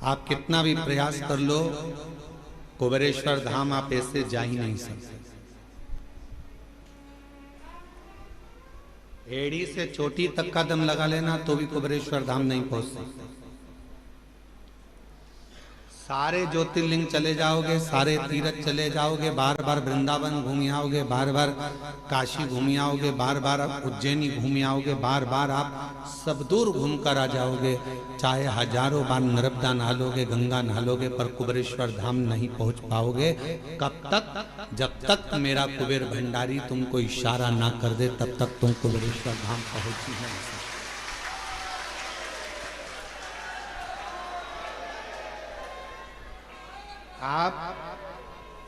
आप कितना भी प्रयास कर लो, कुबेरेश्वर धाम आप ऐसे जा ही नहीं सकते। एड़ी से चोटी तक का दम लगा लेना तो भी कुबेरेश्वर धाम नहीं पहुंच सकते। सारे ज्योतिर्लिंग चले जाओगे, सारे तीर्थ चले जाओगे, बार बार वृंदावन घूम आओगे, बार बार काशी घूम आओगे, बार बार उज्जैनी घूम आओगे, बार बार आप सब दूर घूम कर आ जाओगे, चाहे हजारों बार नर्मदा नहालोगे, गंगा नहालोगे, पर कुबेरेश्वर धाम नहीं पहुंच पाओगे। कब तक? जब तक मेरा कुबेर भंडारी तुमको इशारा ना कर दे, तब तक तुम कुबेरेश्वर धाम पहुंच ही नहीं सकते। आप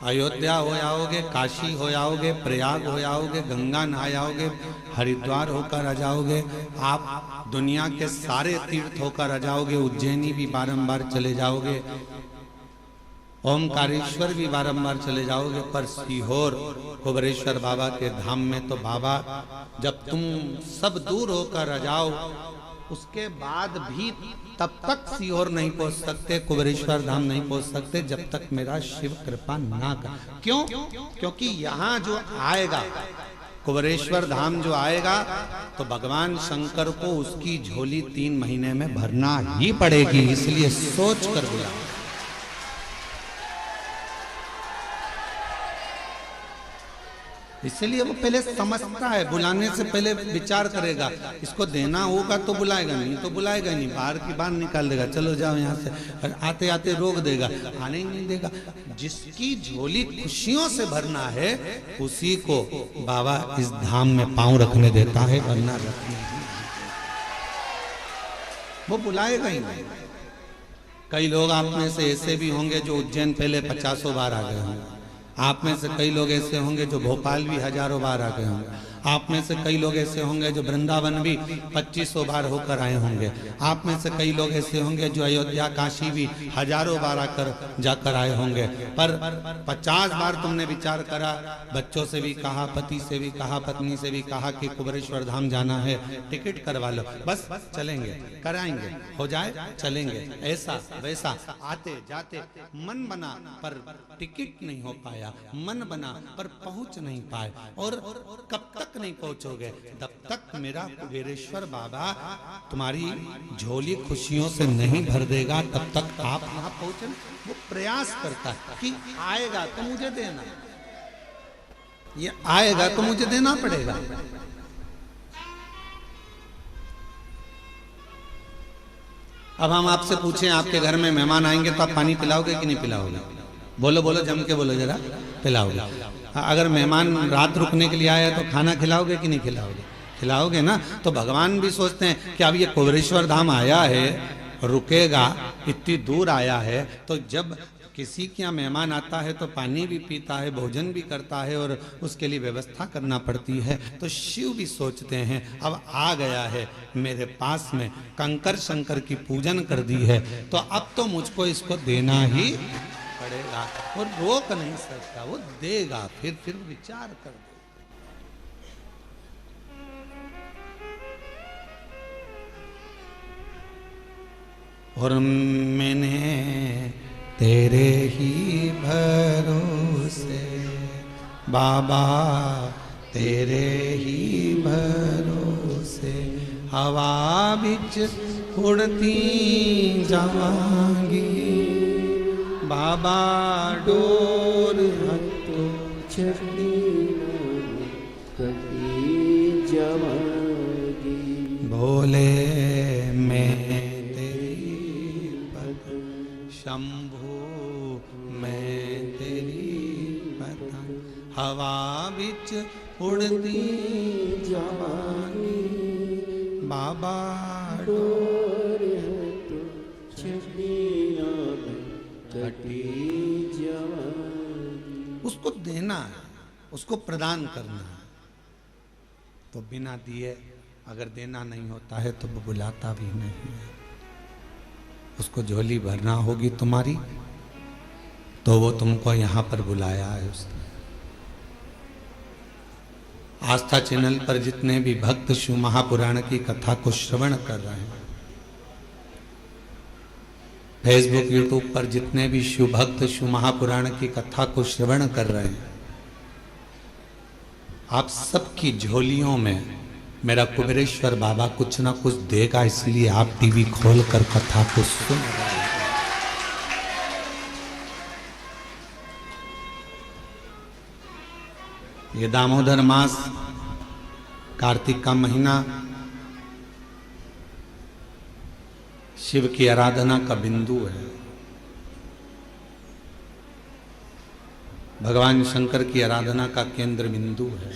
अयोध्या हो आओगे, काशी हो आओगे, प्रयाग हो आओगे, गंगा नहा आओगे, हरिद्वार होकर आ जाओगे, आप दुनिया के सारे तीर्थ होकर आ जाओगे, उज्जैनी भी बारंबार चले जाओगे, ओमकारेश्वर भी बारंबार चले जाओगे, पर सीहोर कुबेरेश्वर बाबा के धाम में तो बाबा जब तुम सब दूर होकर आ जाओ, उसके बाद भी तब तक सीहोर नहीं पहुंच सकते, कुबेरेश्वर धाम नहीं पहुंच सकते, जब तक मेरा शिव कृपा ना कर। क्यों? क्योंकि यहाँ जो आएगा, कुबेरेश्वर धाम जो आएगा, तो भगवान शंकर को उसकी झोली 3 महीने में भरना ही पड़ेगी, इसलिए सोच कर बुला। इसलिए वो पहले समझता है, बुलाने से पहले विचार करेगा, इसको देना होगा तो बुलाएगा, नहीं तो बुलाएगा नहीं, बाहर की बाहर निकाल देगा, चलो जाओ यहाँ से, और आते आते रोक देगा, आने ही नहीं देगा। जिसकी झोली खुशियों से भरना है, उसी को बाबा इस धाम में पांव रखने देता है, वरना रखने नहीं, वो बुलाएगा ही नहीं। कई लोग आप में से ऐसे भी होंगे जो उज्जैन पहले 50 बार आ गए होंगे, आप में से कई लोग ऐसे होंगे जो भोपाल भी हजारों बार आ गए होंगे, आप में से कई लोग ऐसे होंगे जो वृंदावन भी 2500 बार होकर आए होंगे, आप में से कई लोग ऐसे होंगे जो अयोध्या काशी भी हजारों बार आकर जाकर आए होंगे, पर 50 बार तुमने विचार करा, बच्चों से भी कहा, पति से भी कहा, पत्नी से भी कहा कि कुबेरेश्वर धाम जाना है, टिकट करवा लो, बस चलेंगे, कराएंगे, हो जाए चलेंगे, ऐसा वैसा, आते जाते मन बना पर टिकट नहीं हो पाया, मन बना पर पहुंच नहीं पाए, और कब तक नहीं पहुंचोगे? तब तक मेरा कुबेरेश्वर बाबा तुम्हारी झोली खुशियों से नहीं भर देगा, तब तक आप यहाँ पहुंचे। वो प्रयास करता है कि आएगा तो मुझे देना, ये आएगा तो मुझे देना पड़ेगा। अब हम आपसे पूछें, आपके घर में मेहमान आएंगे तो आप पानी पिलाओगे कि नहीं पिलाओगे? बोलो बोलो, जम के बोलो जरा, पिलाओगे। अगर मेहमान रात रुकने के लिए आया तो खाना खिलाओगे कि नहीं खिलाओगे? खिलाओगे ना। तो भगवान भी सोचते हैं कि अब ये कुबेरेश्वर धाम आया है, रुकेगा, इतनी दूर आया है, तो जब किसी के यहाँ मेहमान आता है तो पानी भी पीता है, भोजन भी करता है, और उसके लिए व्यवस्था करना पड़ती है। तो शिव भी सोचते हैं अब आ गया है मेरे पास में, कंकर शंकर की पूजन कर दी है, तो अब तो मुझको इसको देना ही पड़ेगा, और रोक नहीं सकता, वो देगा, फिर विचार कर दो। और मैंने तेरे ही भरोसे बाबा, तेरे ही भरोसे हवा बिच उड़ती जावांगी, बाबा डोर हथों छड़ी कटी जावांगी, भोले मैं तेरी पतंग, शंभू मैं तेरी पतंग, हवा बिच उड़ती जावांगी, बाबा डोर हथों छड़ी कटी जावांगी। उसको देना है, उसको प्रदान करना है। तो बिना दिए अगर देना नहीं होता है तो वो बुलाता भी नहीं है। उसको झोली भरना होगी तुम्हारी, तो वो तुमको यहाँ पर बुलाया है उसने। आस्था चैनल पर जितने भी भक्त शिव महापुराण की कथा को श्रवण कर रहे हैं, फेसबुक यूट्यूब पर जितने भी शिव भक्त शिव महापुराण की कथा को श्रवण कर रहे हैं, आप सबकी झोलियों में मेरा कुबेरेश्वर बाबा कुछ ना कुछ देगा, इसलिए आप टीवी खोलकर कथा को सुन रहे हैं। ये दामोदर मास, कार्तिक का महीना शिव की आराधना का बिंदु है। भगवान शंकर की आराधना का केंद्र बिंदु है।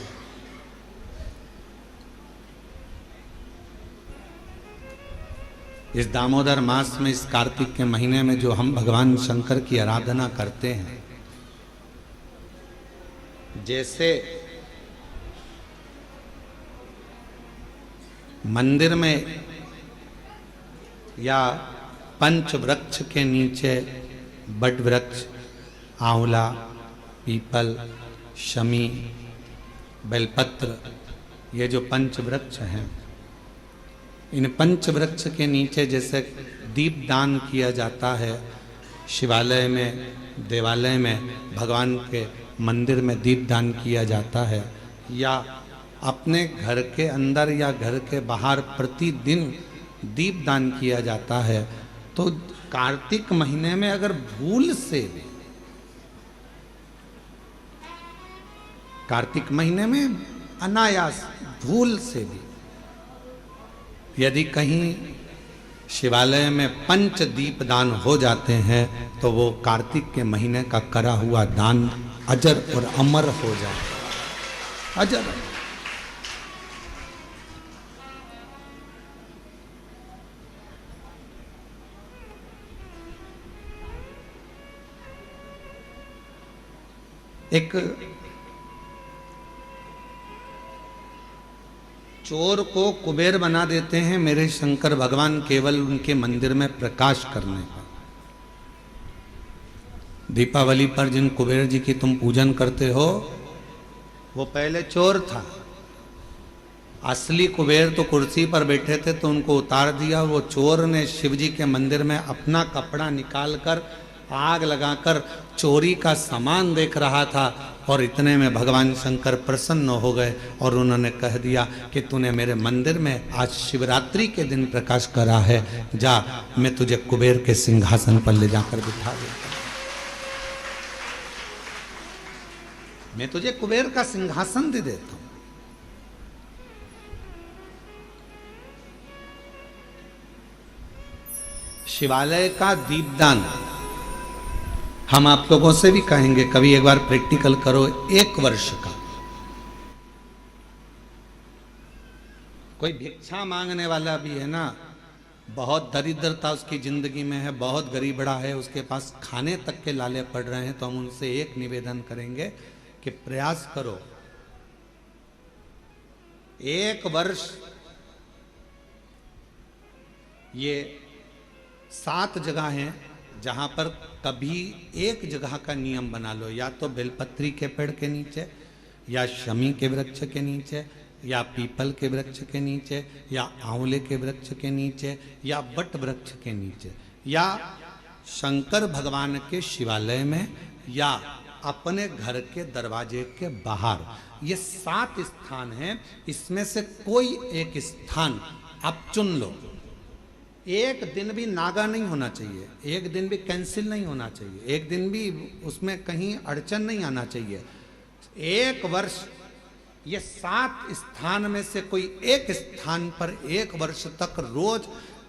इस दामोदर मास में, इस कार्तिक के महीने में जो हम भगवान शंकर की आराधना करते हैं, जैसे मंदिर में या पंच वृक्ष के नीचे बट वृक्ष, आंवला, पीपल, शमी, बेलपत्र, ये जो पंच वृक्ष हैं, इन पंच वृक्ष के नीचे जैसे दीप दान किया जाता है, शिवालय में, देवालय में, भगवान के मंदिर में दीप दान किया जाता है, या अपने घर के अंदर या घर के बाहर प्रतिदिन दीप दान किया जाता है, तो कार्तिक महीने में अगर भूल से, कार्तिक महीने में अनायास भूल से भी यदि कहीं शिवालय में पंच दीप दान हो जाते हैं, तो वो कार्तिक के महीने का करा हुआ दान अजर और अमर हो जाता है। अजर। एक चोर को कुबेर बना देते हैं मेरे शंकर भगवान केवल उनके मंदिर में प्रकाश करने पर। दीपावली पर जिन कुबेर जी की तुम पूजन करते हो, वो पहले चोर था। असली कुबेर तो कुर्सी पर बैठे थे, तो उनको उतार दिया। वो चोर ने शिव जी के मंदिर में अपना कपड़ा निकालकर आग लगाकर चोरी का सामान देख रहा था, और इतने में भगवान शंकर प्रसन्न हो गए और उन्होंने कह दिया कि तूने मेरे मंदिर में आज शिवरात्रि के दिन प्रकाश करा है, जा मैं तुझे कुबेर के सिंहासन पर ले जाकर बिठा देता, मैं तुझे कुबेर का सिंहासन दे देता हूं। शिवालय का दीपदान हम आप लोगों से भी कहेंगे, कभी एक बार प्रैक्टिकल करो। 1 वर्ष का कोई भिक्षा मांगने वाला भी है ना, बहुत दरिद्रता उसकी जिंदगी में है, बहुत गरीबड़ा है, उसके पास खाने तक के लाले पड़ रहे हैं, तो हम उनसे एक निवेदन करेंगे कि प्रयास करो, 1 वर्ष ये 7 जगह हैं जहाँ पर कभी एक जगह का नियम बना लो, या तो बेलपत्री के पेड़ के नीचे, या शमी के वृक्ष के नीचे, या पीपल के वृक्ष के नीचे, या आंवले के वृक्ष के नीचे, या बट वृक्ष के नीचे, या शंकर भगवान के शिवालय में, या अपने घर के दरवाजे के बाहर। ये 7 स्थान हैं, इसमें से कोई एक स्थान आप चुन लो। एक दिन भी नागा नहीं होना चाहिए, एक दिन भी कैंसिल नहीं होना चाहिए, एक दिन भी उसमें कहीं अड़चन नहीं आना चाहिए। 1 वर्ष ये 7 स्थान में से कोई एक स्थान पर 1 वर्ष तक रोज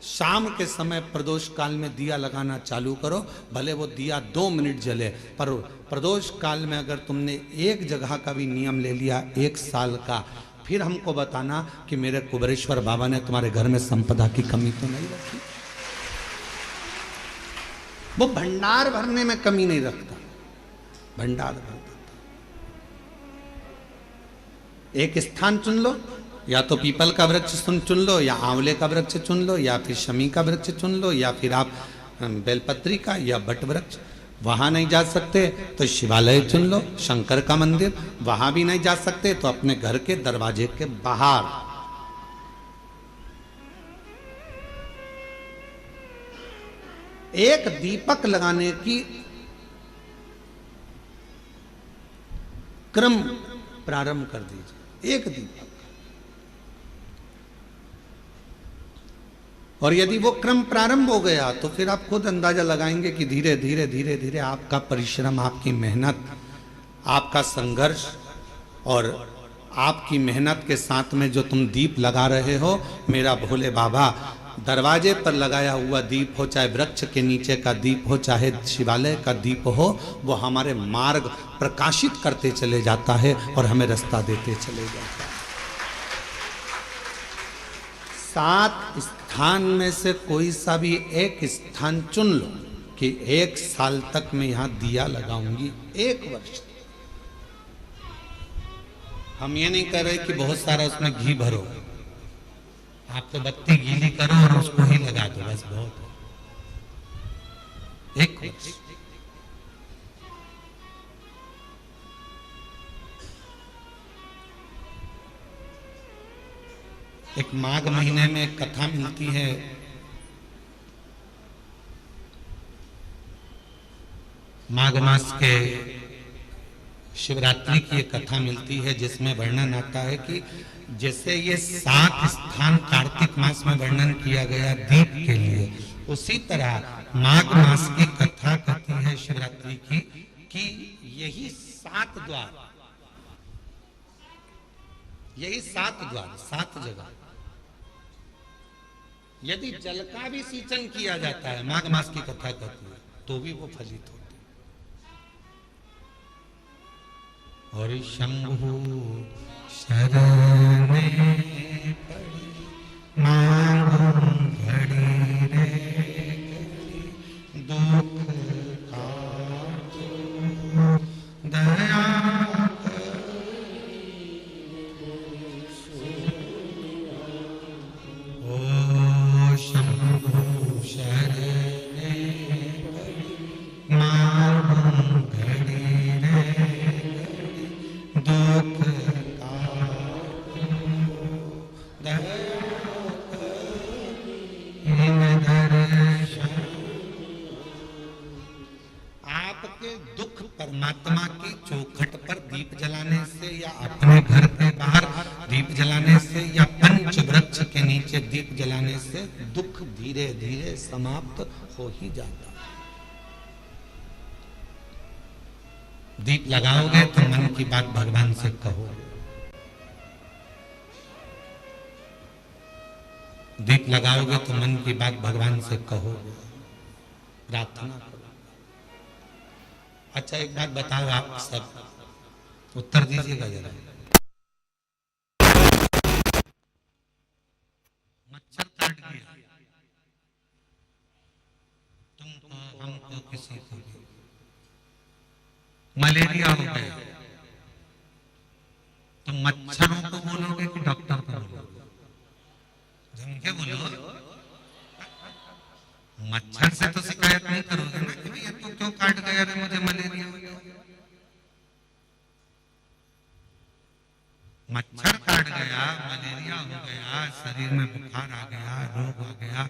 शाम के समय प्रदोष काल में दिया लगाना चालू करो। भले वो दिया 2 मिनट जले, पर प्रदोष काल में अगर तुमने एक जगह का भी नियम ले लिया 1 साल का, फिर हमको बताना कि मेरे कुबेरेश्वर बाबा ने तुम्हारे घर में संपदा की कमी तो नहीं रखी। वो भंडार भरने में कमी नहीं रखता, भंडार भरता। एक स्थान चुन लो, या तो पीपल का वृक्ष चुन लो, या आंवले का वृक्ष चुन लो, या फिर शमी का वृक्ष चुन लो, या फिर आप बेलपत्री का या बट वृक्ष। वहां नहीं जा सकते तो शिवालय चुन लो, शंकर का मंदिर। वहां भी नहीं जा सकते तो अपने घर के दरवाजे के बाहर। एक दीपक लगाने की क्रम प्रारंभ कर दीजिए, एक दीपक। और यदि वो क्रम प्रारंभ हो गया तो फिर आप खुद अंदाजा लगाएंगे कि धीरे धीरे धीरे धीरे आपका परिश्रम, आपकी मेहनत, आपका संघर्ष और आपकी मेहनत के साथ में जो तुम दीप लगा रहे हो, मेरा भोले बाबा दरवाजे पर लगाया हुआ दीप हो, चाहे वृक्ष के नीचे का दीप हो, चाहे शिवालय का दीप हो, वो हमारे मार्ग प्रकाशित करते चले जाता है और हमें रास्ता देते चले जाता है। 7 स्थान में से कोई सा भी एक स्थान चुन लो कि 1 साल तक मैं यहां दिया लगाऊंगी, 1 वर्ष। हम ये नहीं कह रहे कि बहुत सारा उसमें घी भरो, आप तो बत्ती गीली करो और उसको ही लगा दो, बस बहुत है। 1 वर्ष। एक माघ महीने में एक कथा मिलती है, माघ मास के शिवरात्रि की एक कथा मिलती है जिसमें वर्णन आता है कि जैसे ये 7 स्थान कार्तिक मास में वर्णन किया गया दीप के लिए, उसी तरह माघ मास की कथा कहती है शिवरात्रि की कि यही 7 द्वार, यही 7 द्वार, 7 जगह यदि जल का भी सिंचन किया जाता है, माघ मास की कथा कहती है, तो भी वो फलित होती है। और शंभु शरणे पड़ी मांगो घड़ी रे दुख का दया ओ शंभु शरणे पड़ी मांगो घड़ी रे दुख परमात्मा की चौखट पर दीप जलाने से या अपने घर के बाहर दीप जलाने से या पंच वृक्ष के नीचे दीप जलाने से दुख धीरे धीरे समाप्त हो ही जाता है। दीप लगाओगे तो मन की बात भगवान से कहो, दीप लगाओगे तो मन की बात भगवान से कहो, प्रार्थना करो। अच्छा एक बात बताओ, आप सब उत्तर दीजिएगा जरा। मच्छर काट गया तुमको, हमको, किसी को भी मलेरिया हो गया, तो मच्छरों को बोलोगे कि डॉक्टर को बोलोगे? जम के बोलो। मच्छर से तो शिकायत नहीं करोगे ना कि भैया तू क्यों काट गया रे, मुझे मलेरिया हो गया। मच्छर काट गया, मलेरिया हो गया, शरीर में बुखार आ गया, रोग आ गया,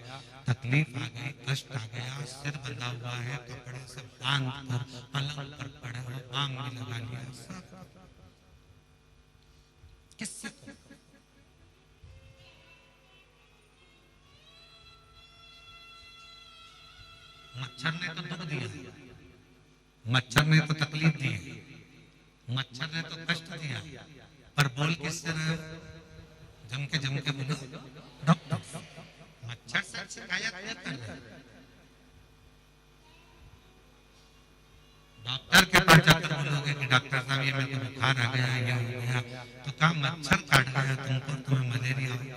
तकलीफ आ गई, कष्ट आ गया, सिर बंधा हुआ है, कपड़े से बांध कर पलंग पर पड़े हो, बांग भी लगा लिया, सब किससे? मच्छर ने तो दुख दिया, मच्छर ने तो तकलीफ दी, मच्छर ने तो कष्ट दिया, पर बोल किससे रहे हो? जम के बोलो डॉक्टर। मच्छर से शिकायत नहीं कर रहे, डॉक्टर के पास जाकर बोलोगे कि डॉक्टर साहब ये मेरे को बुखार आ गया, ये हो गया, तो कहा मच्छर काट गया तुमको, तुम्हें मलेरिया हो गया।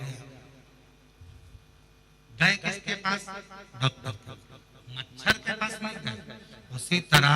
गए किसके पास? डॉक्टर के। मच्छर के पास नहीं गए। उसी तरह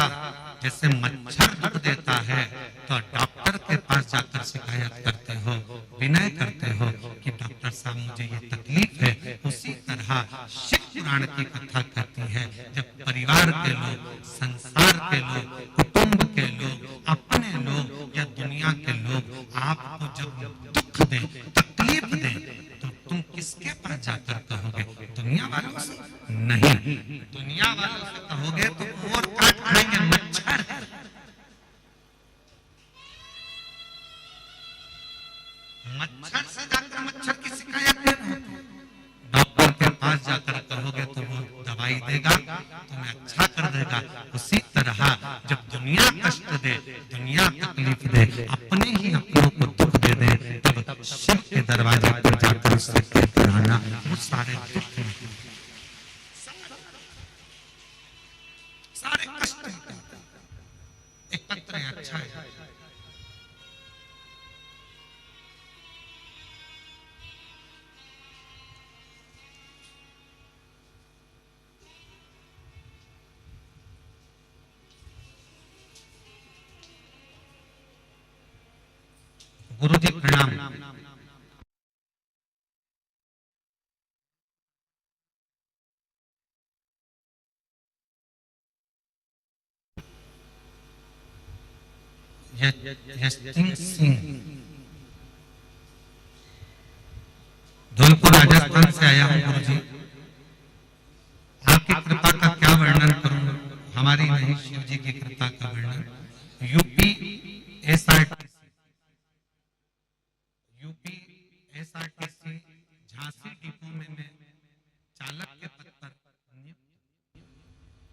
जैसे मच्छर दुख देता है तो डॉक्टर के पास जाकर शिकायत करते हो, विनय करते हो कि डॉक्टर साहब मुझे ये तकलीफ है। उसी तरह शिव पुराण की कथा कहती है, जब परिवार के लोग, संसार के लोग, कुटुंब के लोग, अपने लोग या दुनिया के लोग आपको जब दुख दें, तकलीफ दें, तो तुम किसके पास जाकर कहोगे? दुनिया वालों से नहीं, दुनिया वालों से कहोगे तो और काट खाएंगे मच्छर। मच्छर से जाकर मच्छर की शिकायत नहीं होती। डॉक्टर के पास जाकर कहोगे तो वो दवाई देगा, तुम्हें अच्छा कर देगा। उसी तरह जब दुनिया कष्ट दे, दुनिया तकलीफ दे, अपने ही अपनों को दुख दे दे, तब शिव के दरवाजे पर जाकर उससे कहकर आना, वो सारे दुख सारे कष्ट एक पत्र है, अच्छा है। गुरु जी प्रणाम। सिंह धौलपुर राजस्थान से आया हूँ। गुरु जी आपकी कृपा का क्या वर्णन करूं, हमारी नहीं शिव जी की कृपा का वर्णन। यूपी एसआरटीसी झांसी डिपो में मैं चालक के पद पर नियुक्त।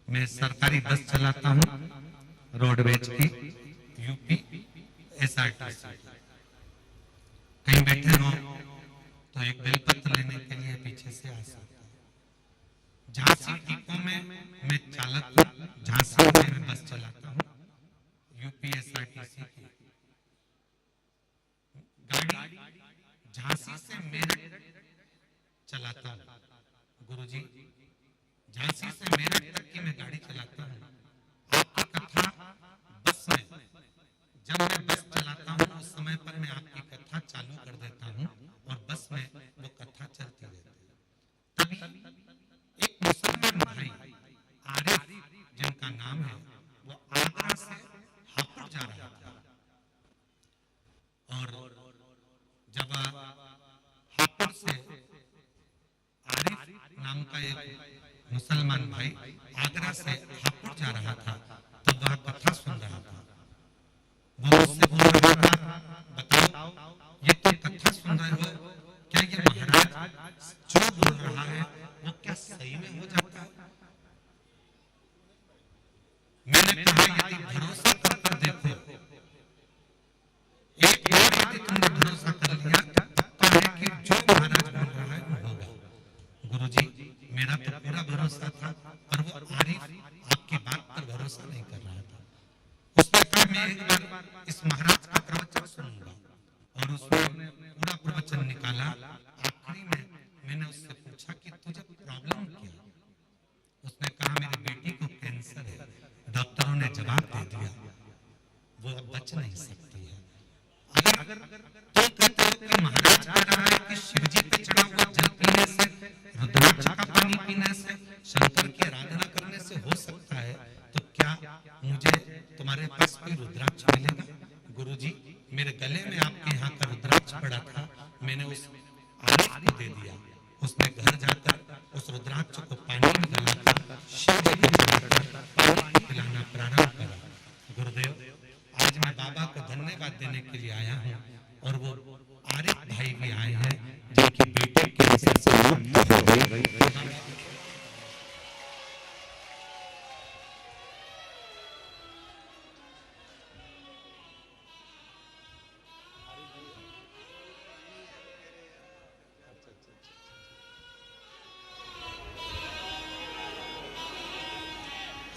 मैं सरकारी बस चलाता हूँ रोडवेज की, यूपी एसआरटीसी। कहीं बैठे हो तो एक बेलपत्र लेने के लिए पीछे से आ सकते हैं। झांसी डिपो में मैं चालक हूँ, झांसी में मैं बस चलाता हूँ, यूपी एसआरटीसी की गाड़ी झांसी से मेरठ चलाता हूँ। गुरुजी झांसी से मेरठ तक की मैं गाड़ी चलाता हूँ। आपकी कथा बस में, जब मैं बस चलाता हूँ उस समय पर मैं आपकी कथा चालू कर देता हूँ और बस में वो कथा चलती रहती है। तभी एक मुसलमान भाई आरिफ जिनका नाम है, वो आगरा से हापुड़ जा रहा था और जब हापुड़ से आरिफ नाम का एक मुसलमान भाई आगरा से हापुड़ जा रहा था, तब वह कथा सुन रहा था। वो मुझसे बोल रहा था, बताओ ये तो कथा सुन रहे हो, क्या ये महाराज जो बोल रहा है वो क्या सही में हो जाता है? मैंने कहा यदि भरोसा कर देखो, एक बार यदि तुमने भरोसा कर लिया तो है कि जो महाराज बोल रहा है वो होगा। गुरुजी मेरा तो पूरा भरोसा था, पर वो आरिफ आपकी बात पर भरोसा नहीं कर रहा था। उसने कहा मैं एक बार इस महाराज का प्रवचन सुनूंगा और उसने पूरा प्रवचन निकाला। आखिरी में मैंने उससे पूछा कि तुझे प्रॉब्लम क्या? उसने कहा मेरी बेटी को कैंसर है। डॉक्टरों ने जवाब दे दिया वो अब बच नहीं सकती है। अगर तुम कहते हो कि महाराज कह रहा है कि शिव जी पे चढ़ा हुआ जल पीने से, रुद्राक्ष का पानी पीने से, शंकर की आराधना करने से हो सकता है, तो क्या मुझे तुम्हारे पास कोई रुद्राक्ष मिलेगा? गुरुजी मेरे गले में आपके यहाँ का रुद्राक्ष पड़ा था, मैंने उस आरिफ को दे दिया। उसने घर जाकर उस रुद्राक्ष को पानी में गलाकर शिव जी को चढ़ाकर पानी पिलाना प्रारंभ करा। गुरुदेव आज मैं बाबा को धन्यवाद देने के लिए आया हूँ और वो आरिफ भाई भी आए हैं जिनकी बेटी कैंसर से मुक्त हो गई।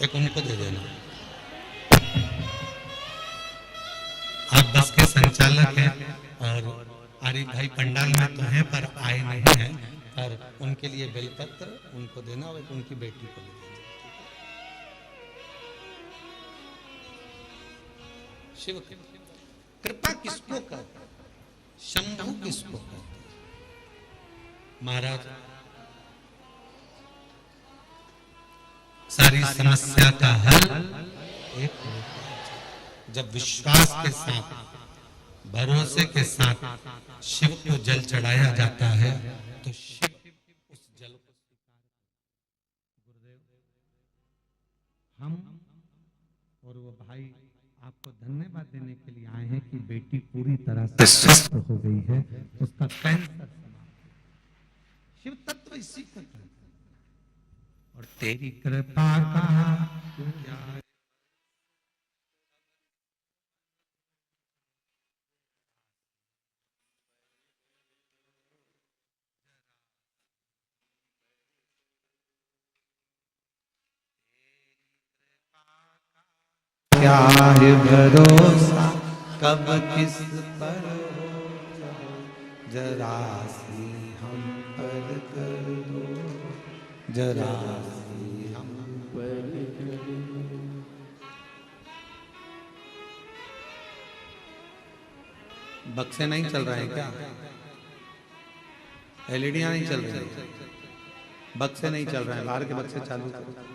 एक उनको दे देना। आप बस के संचालक हैं और आरिफ भाई पंडाल में तो हैं पर आए नहीं हैं, पर उनके लिए बेलपत्र उनको देना और उनकी बेटी को भी देना। शिव कृपा किसको कहते हैं? शंभु किसको कहते हैं? महाराज सारी समस्या का हल एक जब विश्वास के साथ, भरोसे के साथ शिव को जल चढ़ाया जाता है तो शिव उस जल को। गुरुदेव हम और वो भाई आपको धन्यवाद देने के लिए आए हैं कि बेटी पूरी तरह से स्वस्थ हो गई है, उसका कैंसर समाप्त हो। शिव तत्व इसी को कहते हैं। और तेरी कृपा का क्या है? क्या है भरोसा कब किस पर हो जाए, जरा सी हम पर कर दो, जरा सी हम पर कर बक्से नहीं चल रहे हैं क्या? एलईडियां नहीं चल रही हैं, बक्से नहीं चल रहे हैं, बाहर के बक्से चालू करो।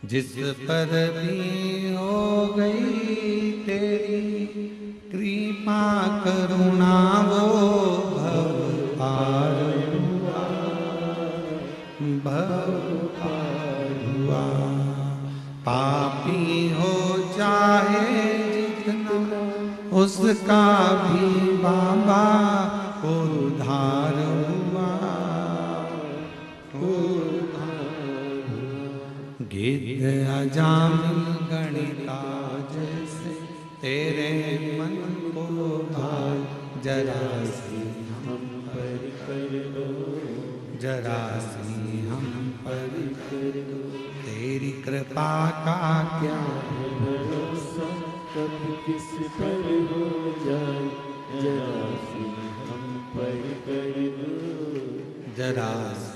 जिस पर भी हो गई तेरी कृपा करुणा वो भव पार हुआ, भव पार हुआ। पापी हो चाहे जितना उसका भी बाबा उद्धार हुआ, गिद्ध अजामिल गणिका जैसे तेरे मन को भार, जरा सी हम पर कर दो, जरा सी हम पर कर दो। तेरी कृपा का क्या भरोसा कब किस पर हो जाए, जरा सी हम पर कर दो, जरा सी।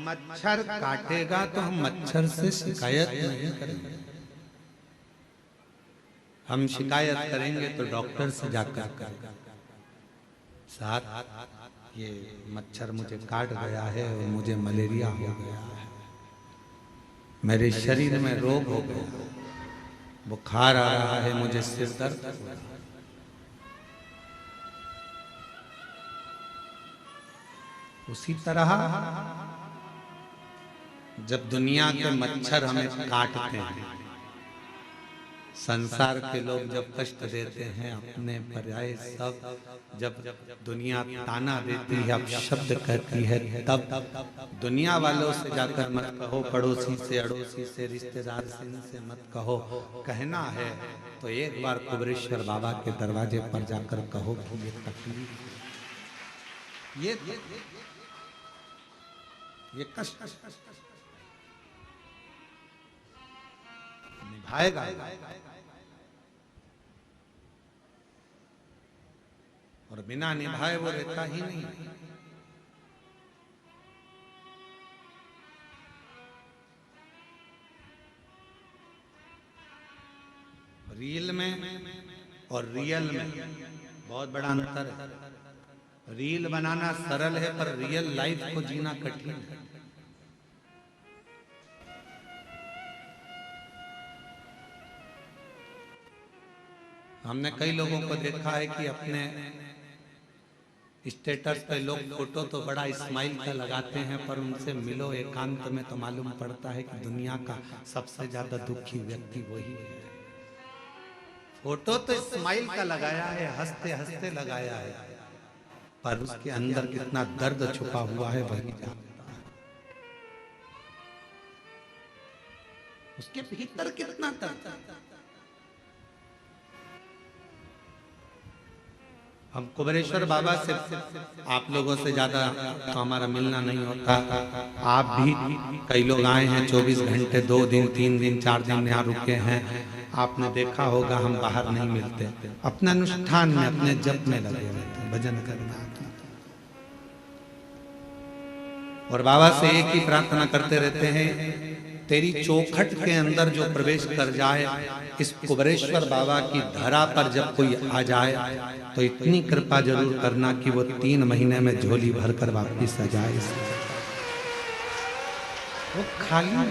मच्छर काटेगा तो हम मच्छर से शिकायत नहीं करेंगे, हम शिकायत करेंगे तो डॉक्टर से जाकर करेंगे। साथ ये मच्छर मुझे काट गया है और मुझे मलेरिया हो गया है, मेरे शरीर में रोग हो गया, बुखार आ रहा है, मुझे सिर दर्द हो रहा है। उसी तरह जब दुनिया के मच्छर हमें काटते हैं, संसार के लोग जब कष्ट देते हैं, अपने पर्याय सब जब दुनिया ताना देती है, अपशब्द कहती है, तब दुनिया वालों से जाकर मत कहो, पड़ोसी से, अड़ोसी से, रिश्तेदार से, इनसे मत कहो। कहना है तो एक बार कुबेरेश्वर बाबा के दरवाजे पर जाकर कहो कि ये तकलीफ, ये कष्ट निभाएगा, और बिना निभाए वो रहता ही नहीं। रील में और रियल में बहुत बड़ा अंतर है। रील बनाना सरल है पर रियल लाइफ को जीना कठिन है। हमने कई लोगों को देखा है कि अपने स्टेटस पे लोग फोटो तो बड़ा स्माइल का लगाते हैं, पर उनसे मिलो एकांत में तो मालूम पड़ता है कि दुनिया का सबसे ज्यादा दुखी व्यक्ति वही है। फोटो तो स्माइल का लगाया है, हंसते हंसते लगाया है, पर उसके अंदर कितना दर्द छुपा हुआ है वही जानता है। उसके भीतर कितना दर्द। हम कुबेरेश्वर बाबा से आप लोगों से ज्यादा तो हमारा मिलना नहीं होता। आप भी कई लोग आए हैं 24 घंटे, 2 दिन, 3 दिन, 4 दिन यहाँ रुके हैं। आपने देखा होगा हम बाहर नहीं मिलते, अपने अनुष्ठान में, अपने जप में लगे रहते हैं, भजन करना। और बाबा से एक ही प्रार्थना करते रहते हैं, तेरी चौखट के अंदर जो प्रवेश कर जाए, इस कुबेरेश्वर बाबा की धरा पर जब कोई आ जाए तो इतनी कृपा जरूर करना कि वो 3 महीने में झोली भरकर वापिस आ जाए। वो खाली ना,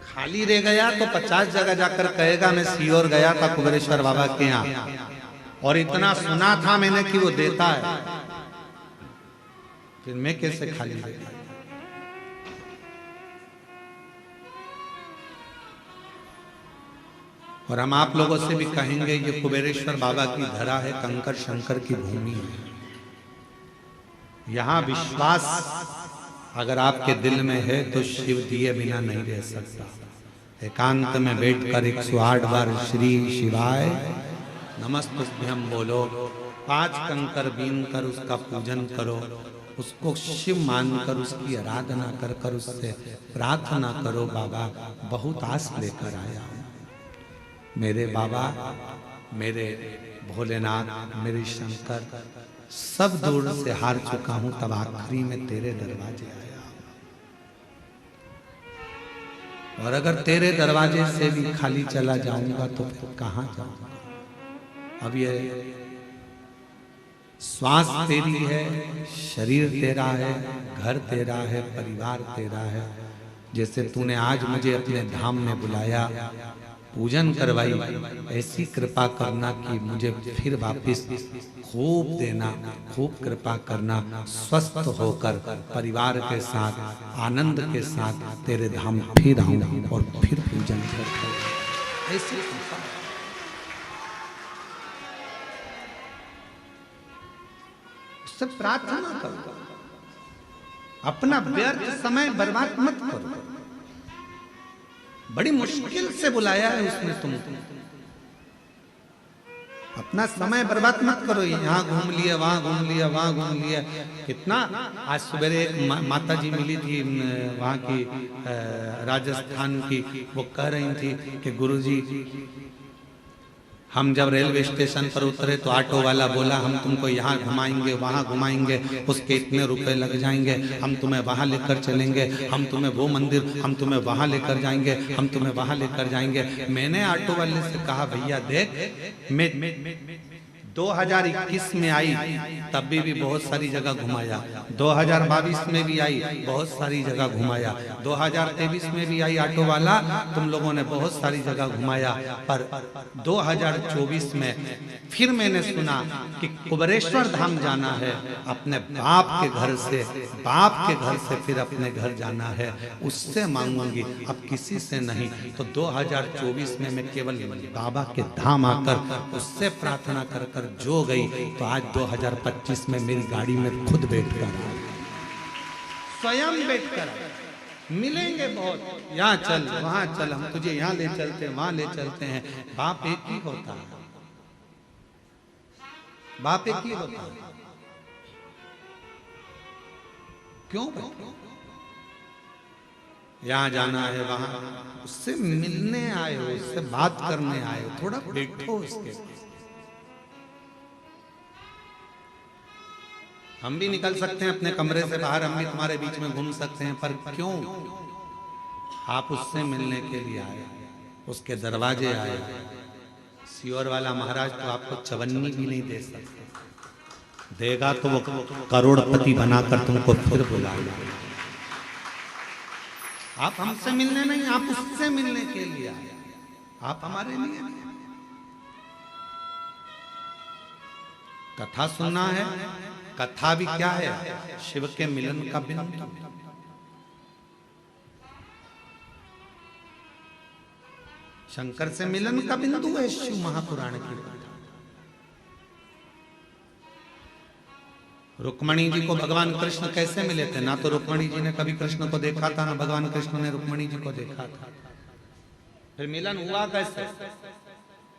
खाली खाली रह गया तो 50 जगह जाकर कहेगा मैं सीहोर गया था कुबेरेश्वर बाबा के यहाँ और इतना सुना था मैंने कि वो देता है, फिर मैं कैसे खाली रह गया? और हम आप लोगों से भी कहेंगे ये कुबेरेश्वर बाबा की धरा है, कंकर शंकर की भूमि है। यहाँ विश्वास अगर आपके दिल में है तो शिव दिए बिना नहीं रह सकता। एकांत में बैठकर 108 बार श्री शिवाय नमस्तुभ्यम बोलो, 5 कंकर बीन कर उसका पूजन करो, उसको शिव मानकर उसकी आराधना कर कर उससे प्रार्थना करो। बाबा बहुत आस लेकर आया हूं, मेरे बाबा, मेरे भोलेनाथ, मेरे शंकर, सब दूर से हार चुका हूं, तब आखिरी में तेरे दरवाजे आया। और अगर तेरे दरवाजे से भी खाली चला जाऊंगा तो फिर कहां जाऊंगा? अब ये श्वास तेरी है, शरीर तेरा है, घर तेरा है, परिवार तेरा है। जैसे तूने आज मुझे अपने धाम में बुलाया, पूजन करवाई, ऐसी कृपा करना कि मुझे फिर वापस खूब देना, खूब कृपा करना, स्वस्थ होकर परिवार के साथ आनंद के साथ तेरे धाम फिर आऊं और फिर पूजन कर। ऐसी कृपा उससे प्रार्थना करो, अपना व्यर्थ समय बर्बाद मत करो। बड़ी मुश्किल से बुलाया है उसने तुमको, अपना समय बर्बाद मत करो। यहाँ घूम लिया, वहां घूम लिया, वहां घूम लिया, कितना। आज सवेरे एक माता जी मिली थी वहां की, राजस्थान की, वो कह रही थी कि गुरुजी हम जब रेलवे स्टेशन पर उतरे तो ऑटो वाला बोला हम तुमको यहाँ घुमाएंगे, वहाँ घुमाएंगे, उसके इतने रुपए लग जाएंगे, हम तुम्हें वहाँ लेकर चलेंगे, हम तुम्हें वो मंदिर, हम तुम्हें वहाँ लेकर जाएंगे, हम तुम्हें वहाँ लेकर जाएंगे। मैंने ऑटो वाले से कहा भैया देख, मैं 2021 में आई तब भी बहुत सारी जगह घुमाया, 2022 में भी आई बहुत सारी जगह घुमाया, 2023 में भी आई ऑटो वाला, तुम लोगों ने बहुत सारी जगह घुमाया, पर 2024 में फिर मैंने सुना कि कुबेरेश्वर धाम जाना है, अपने बाप के घर से, बाप के घर से फिर अपने घर जाना है, उससे मांगूंगी, अब किसी से नहीं। तो 2024 में मैं केवल बाबा के धाम आकर उससे प्रार्थना कर कर जो गई, तो आज 2025 में मेरी गाड़ी में खुद बैठकर, स्वयं बैठकर मिलेंगे बहुत। यहाँ चल, वहां चल, हम तुझे यहाँ ले चलते हैं, वहां ले चलते हैं। बाप एक ही होता है, बाप एक ही होता है। क्यों? यहाँ जाना है, वहां उससे मिलने आए हो, उससे बात करने आए हो, थोड़ा बैठो उसके। हम भी निकल सकते हैं अपने कमरे से बाहर, हम भी तुम्हारे बीच में घूम सकते हैं, पर क्यों? आप उससे मिलने के लिए आए, उसके दरवाजे आए। सीहोर वाला महाराज तो आपको चवन्नी भी नहीं दे सकते, देगा तो वो करोड़पति बनाकर तुमको फिर बुलाएगा। आप हमसे मिलने नहीं, आप उससे मिलने के लिए आए, आप हमारे लिए नहीं। कथा सुनना है, कथा भी क्या है? शिव के मिलन का बिंदु। शंकर से मिलन का बिंदु है शिव महापुराण की कथा। रुक्मणी जी को भगवान कृष्ण कैसे मिले थे? ना तो रुक्मणी जी ने कभी कृष्ण को देखा था, ना भगवान कृष्ण ने रुक्मणी जी को देखा था। फिर मिलन हुआ कैसे?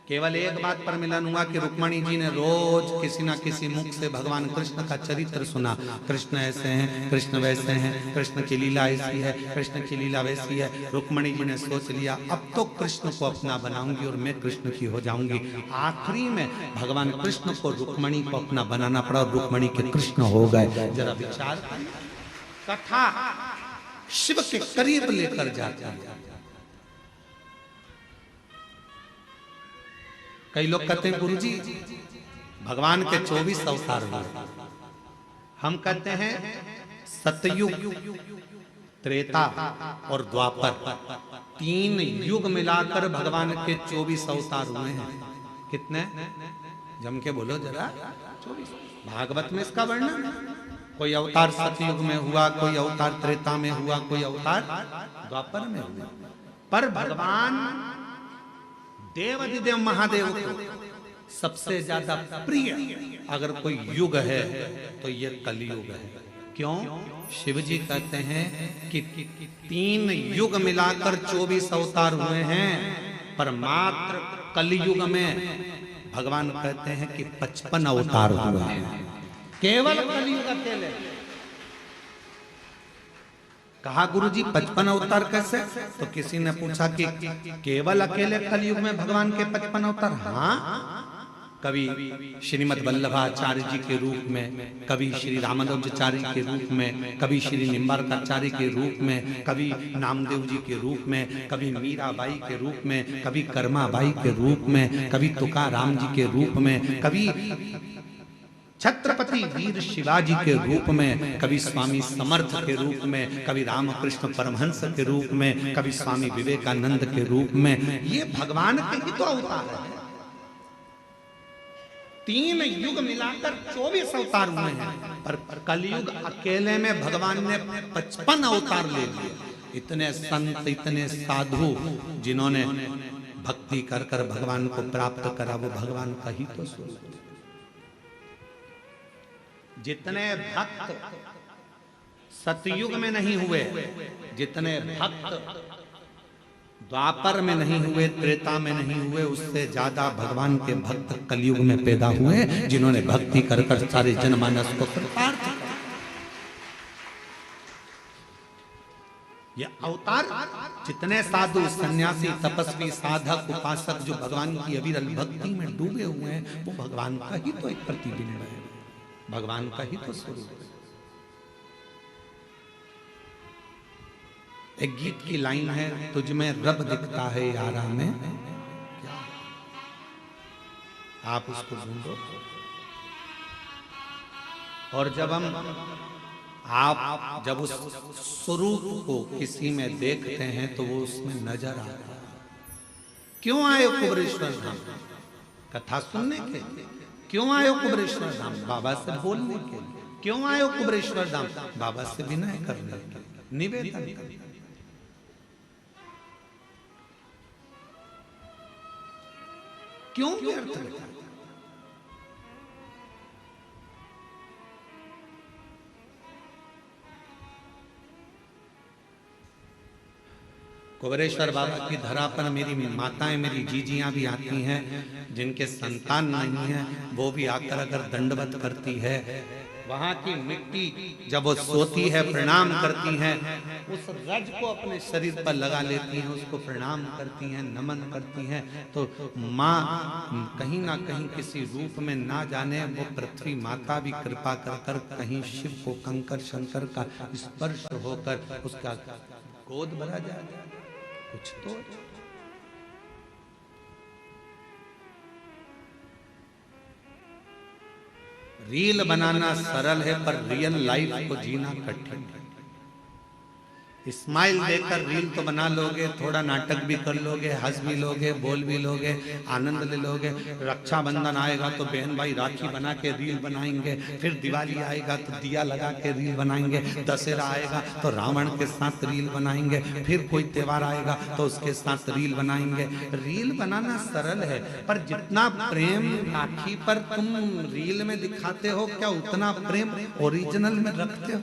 केवल एक बात पर मिलन हुआ कि रुक्मणी जी ने रोज किसी ना किसी मुख से भगवान कृष्ण का चरित्र सुना। कृष्ण ऐसे हैं, कृष्ण वैसे हैं, कृष्ण की लीला ऐसी है, कृष्ण की लीला वैसी है। रुक्मणी जी ने सोच लिया अब तो कृष्ण को अपना बनाऊंगी और मैं कृष्ण की हो जाऊंगी। आखिरी में भगवान कृष्ण को रुक्मणी को अपना बनाना पड़ा और रुक्मणी के कृष्ण हो गए। जरा विचार, कथा शिव के करीब लेकर जाता है। कई लोग कहते हैं गुरुजी भगवान के 24 अवतार हुए। हम कहते हैं सतयुग, त्रेता और द्वापर, 3 युग मिलाकर भगवान के 24 अवतार हुए हैं। कितने? जम के बोलो जरा। 24। भागवत में इसका वर्णन। कोई अवतार सतयुग में हुआ, कोई अवतार त्रेता में हुआ, कोई अवतार द्वापर में हुआ। पर भगवान देवाधिदेव महादेव को सबसे ज्यादा प्रिय अगर कोई युग है तो ये कलयुग है। क्यों? शिव जी कहते हैं कि 3 युग मिलाकर 24 अवतार हुए हैं, पर मात्र कलयुग में भगवान कहते हैं कि 55 अवतार हुए हैं। केवल कलयुग अकेले। कहा गुरुजी 55 अवतार कैसे? तो किसी ने पूछा कि केवल अकेले कलयुग में भगवान के 55 अवतार? हाँ, कभी श्रीमद् वल्लभाचार्य जी के रूप में, कभी श्री रामानुजाचार्य के रूप में, कभी श्री निम्बार्काचार्य के रूप में, कभी नामदेव जी के रूप में, कभी मीराबाई के रूप में, कभी कर्माबाई के रूप में, कभी तुकाराम जी के रूप में, कभी छत्रपति वीर शिवाजी के रूप में, कभी स्वामी समर्थ के रूप में, कभी रामकृष्ण परमहंस के रूप में, कभी स्वामी विवेकानंद के रूप में। ये भगवान के ही तो अवतार है। 3 युग मिलाकर 24 अवतार हुए हैं, पर कलयुग अकेले में भगवान ने 55 अवतार ले लिए। इतने संत, इतने साधु जिन्होंने भक्ति कर कर भगवान को प्राप्त करा, वो भगवान का ही तो स्वरूप। जितने भक्त सतयुग में नहीं हुए, जितने भक्त द्वापर में नहीं हुए, त्रेता में नहीं हुए, उससे ज्यादा भगवान के भक्त कलयुग में पैदा हुए, जिन्होंने भक्ति कर कर सारे जनमानस को कृतार्थ किया। ये अवतार जितने साधु, सन्यासी, तपस्वी, साधक, उपासक जो भगवान की अविरल भक्ति में डूबे हुए हैं, वो भगवान का ही तो एक प्रतिबिंब है, भगवान का ही तो स्वरूप है। एक गीत की लाइन है, तुझ में रब दिखता है यारा में क्या? आप उसको ढूंढो, और जब उस स्वरूप को किसी में देखते हैं तो वो उसमें नजर आता है। क्यों आए कुबरेश्वर धाम? कथा सुनने के लिए। क्यों आए कुबरेश्वर धाम? बाबा से बोलने के लिए। क्यों आए कुबरेश्वर धाम? बाबा से विनय करने के लिए, निवेदन करने। क्यों व्यर्थ लगता? कुबरेश्वर बाबा की धरा पर मेरी माताएं, मेरी जीजियां भी आती हैं, जिनके संतान नहीं है, वो भी आकर अगर दंडवत करती है। वहां की मिट्टी जब वो सोती है, प्रणाम करती हैं, उस रज को अपने शरीर पर लगा लेती हैं, उसको प्रणाम करती हैं, नमन करती हैं। तो माँ कहीं ना कहीं किसी रूप में ना जाने, वो पृथ्वी माता भी कृपा कर कर कहीं शिव को कंकर शंकर का स्पर्श होकर उसका गोद भरा जाए। कुछ तो रील बनाना सरल है, पर रियल लाइफ को जीना कठिन है। स्माइल देकर रील तो बना लोगे, थोड़ा नाटक भी कर लोगे, हंस भी लोगे, बोल भी लोगे, आनंद ले लोगे। रक्षाबंधन आएगा तो बहन भाई राखी बना के रील बनाएंगे, फिर दिवाली आएगा तो दिया लगा के रील बनाएंगे, दशहरा आएगा तो रावण के साथ रील बनाएंगे, फिर कोई त्योहार आएगा तो उसके साथ रील बनाएंगे। रील बनाना सरल है, पर जितना प्रेम राखी पर तुम रील में दिखाते हो, क्या उतना प्रेम ओरिजिनल में रखते हो?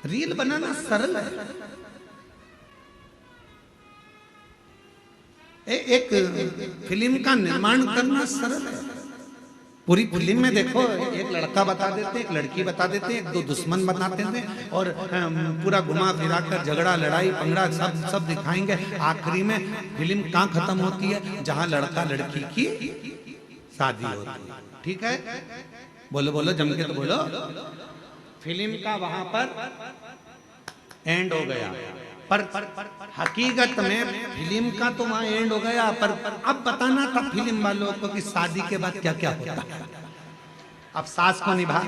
रील बनाना सरल है। एक फिल्म का निर्माण करना सरल है। पूरी फिल्म में देखो, एक लड़का बता देते, एक लड़की बता देते, एक दो दुश्मन बताते थे, और पूरा घुमा फिरा कर झगड़ा, लड़ाई, पंगड़ा सब दिखाएंगे। आखिरी में फिल्म कहाँ खत्म होती है? जहां लड़का लड़की की शादी होती है। ठीक है, बोलो बोलो, जम के तो बोलो। फिल्म का वहां पर एंड हो गया, पर हकीकत में फिल्म का तो वहां एंड हो गया, पर अब बताना था फिल्म वालों को कि शादी के बाद क्या क्या होता है। अब सास को निभा,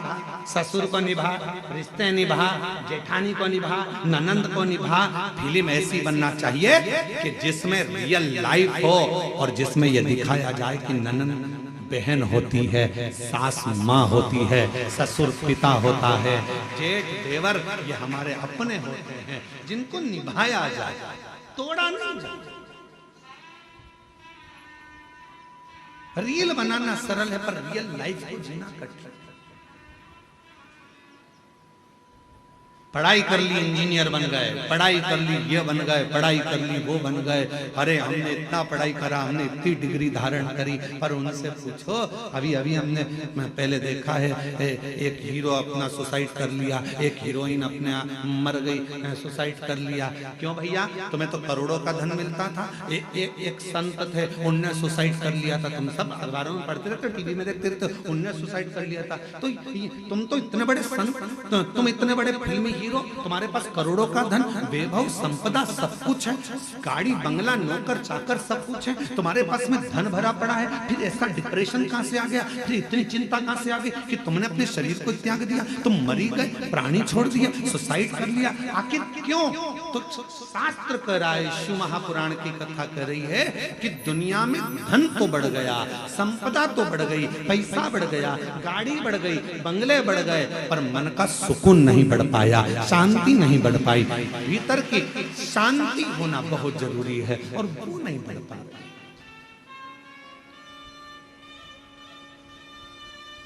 ससुर को निभा, रिश्ते निभा, जेठानी को निभा, ननंद को निभा। फिल्म ऐसी बनना चाहिए कि जिसमें रियल लाइफ हो और जिसमें यह दिखाया जाए कि ननंद बहन होती है, सास माँ होती है, ससुर पिता होता है, जेठ देवर ये हमारे अपने होते हैं, जिनको निभाया जाए, तोड़ा नहीं जाए। रील बनाना सरल है पर रियल लाइफ को जीना कठिन। पढ़ाई कर ली इंजीनियर बन गए, पढ़ाई कर ली ये बन गए, पढ़ाई कर ली वो बन गए। अरे हमने इतना पढ़ाई करा, हमने इतनी डिग्री धारण करी, पर उनसे पूछो अभी अभी हमने पहले देखा है एक हीरो अपना सुसाइड कर लिया, एक हीरोइन अपने मर गई, सुसाइड कर लिया। क्यों भैया? तुम्हें तो करोड़ों का धन मिलता था। एक संत थे, उनने सुसाइड कर लिया था। तुम सब अखबारों में पढ़ते रहते, टीवी में देखते रहते, उनने सुसाइड कर लिया था। तो तुम तो इतने बड़े संत, तुम इतने बड़े फिल्मी हीरो, तुम्हारे पास करोड़ों का धन, वैभव संपदा सब कुछ है, गाड़ी बंगला नौकर चाकर सब कुछ है, तुम्हारे पास में धन भरा पड़ा है, फिर ऐसा डिप्रेशन कहां से आ गया? फिर इतनी चिंता कहां से आ गई कि तुमने अपने शरीर को त्याग दिया? तुम मरी गए, प्राणी छोड़ दिए, सुसाइड कर लिया। आखिर क्यों? तो शास्त्र कह रहा है, शिव महापुराण की कथा कर रही है कि दुनिया में धन तो बढ़ गया, संपदा तो बढ़ गई, पैसा बढ़ गया, गाड़ी बढ़ गई, बंगले बढ़ गए, पर मन का सुकून नहीं बढ़ पाया, शांति नहीं बढ़ पाई। भीतर की शांति होना बहुत जरूरी है और वो नहीं बढ़ पाता।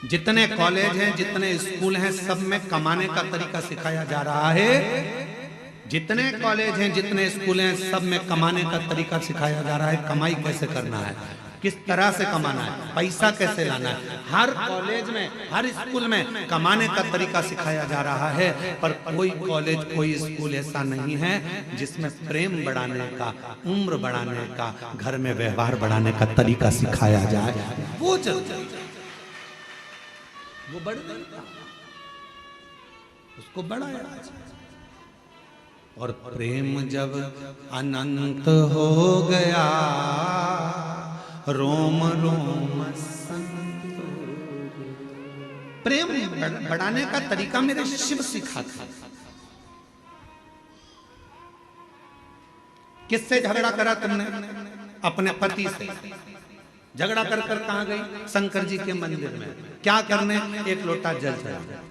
जितने कॉलेज हैं, जितने स्कूल हैं, सब में कमाने का तरीका सिखाया जा रहा है। जितने कॉलेज हैं, जितने स्कूल हैं, सब में कमाने का तरीका सिखाया जा रहा है। कमाई कैसे करना है, किस तरह से कमाना है, पैसा कैसे लाना है। हर कॉलेज में, हर स्कूल में कमाने का तरीका सिखाया जा रहा है, पर कोई कॉलेज, कोई स्कूल ऐसा नहीं है जिसमें प्रेम बढ़ाने का, उम्र बढ़ाने का, घर में व्यवहार बढ़ाने का तरीका सिखाया जाए। वो वो बढ़ गया, उसको बढ़ाया। और प्रेम जब अनंत हो गया, रोम रोम संत। प्रेम बढ़ाने का तरीका मेरे शिव सिखाते। किससे झगड़ा करा तुमने? अपने पति से। झगड़ा कर कर कहां गई? शंकर जी के मंदिर में। क्या करने? एक लोटा जल चढ़ा।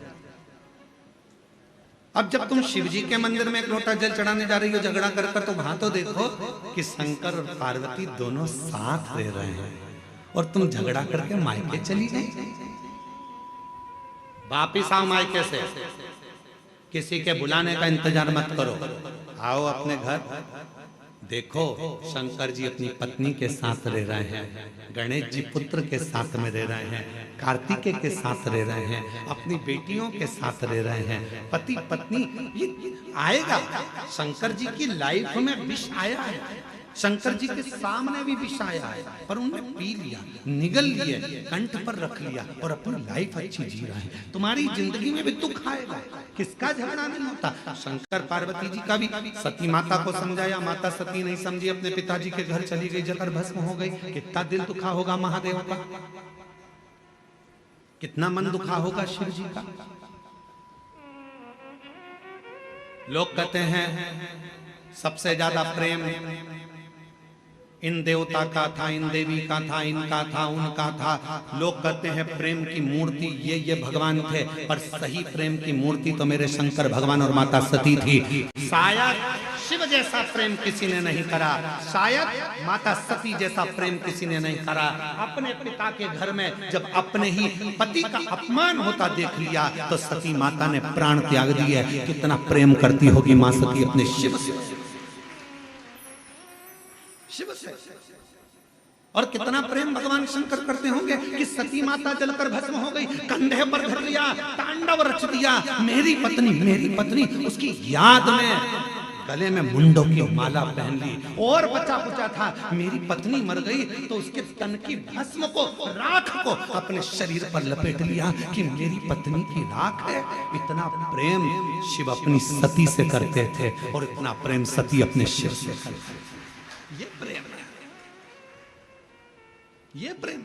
अब जब तुम शिव जी के मंदिर में एक लोटा जल चढ़ाने जा रही हो झगड़ा कर कर, तो वहां तो देखो कि शंकर और पार्वती दोनों साथ रह रहे हैं और तुम झगड़ा करके मायके चली गई। वापिस आओ मायके से, किसी के बुलाने का इंतजार मत करो, आओ अपने घर। देखो शंकर जी अपनी पत्नी के साथ रह रहे हैं, गणेश जी पुत्र के साथ में रह रहे हैं, कार्तिकेय के साथ रह रहे हैं, अपनी बेटियों के साथ रह रहे हैं, पति पत्नी। ये आएगा, शंकर जी की लाइफ में विष आया है, शंकर जी के सामने भी विष आया है, पर उन्होंने पी लिया, निगल लिए, कंठ पर रख लिया और अपनी लाइफ अच्छी जी रहे हैं। तुम्हारी जिंदगी में भी दुख आएगा, किसका झगड़ा नहीं होता। शंकर पार्वती जी का भी सती माता को समझाया, माता सती नहीं समझी, अपने पिताजी के घर चली गई, जलकर भस्म हो गई। कितना दिल दुखा होगा महादेव का, कितना मन दुखा होगा शिव जी का। लोग कहते हैं सबसे ज्यादा प्रेम इन देवता का था, इन देवी का था, इनका था, उनका था। लोग कहते हैं प्रेम की मूर्ति ये भगवान थे, पर सही प्रेम की मूर्ति तो मेरे शंकर भगवान और माता सती थी। शायद शिव जैसा प्रेम किसी ने नहीं करा, शायद माता सती जैसा प्रेम किसी ने नहीं करा। अपने पिता के घर में जब अपने ही पति का अपमान होता देख लिया तो सती माता ने प्राण त्याग दिए। कितना प्रेम करती होगी मां सती अपने शिव से, शिव से। और कितना प्रेम भगवान शंकर करते होंगे कि सती माता जलकर भस्म हो गई, कंधे पर धर लिया, तांडव रच दिया, मेरी पत्नी मेरी पत्नी। उसकी याद में गले में मुंडों की माला पहन ली और बचा कुचा था, मेरी पत्नी मर गई तो उसके तन की भस्म को, राख को अपने शरीर पर लपेट लिया कि मेरी पत्नी की राख है। इतना प्रेम शिव अपनी सती से करते थे और इतना प्रेम सती अपने शिव से करते। ये प्रेम है, ये प्रेम।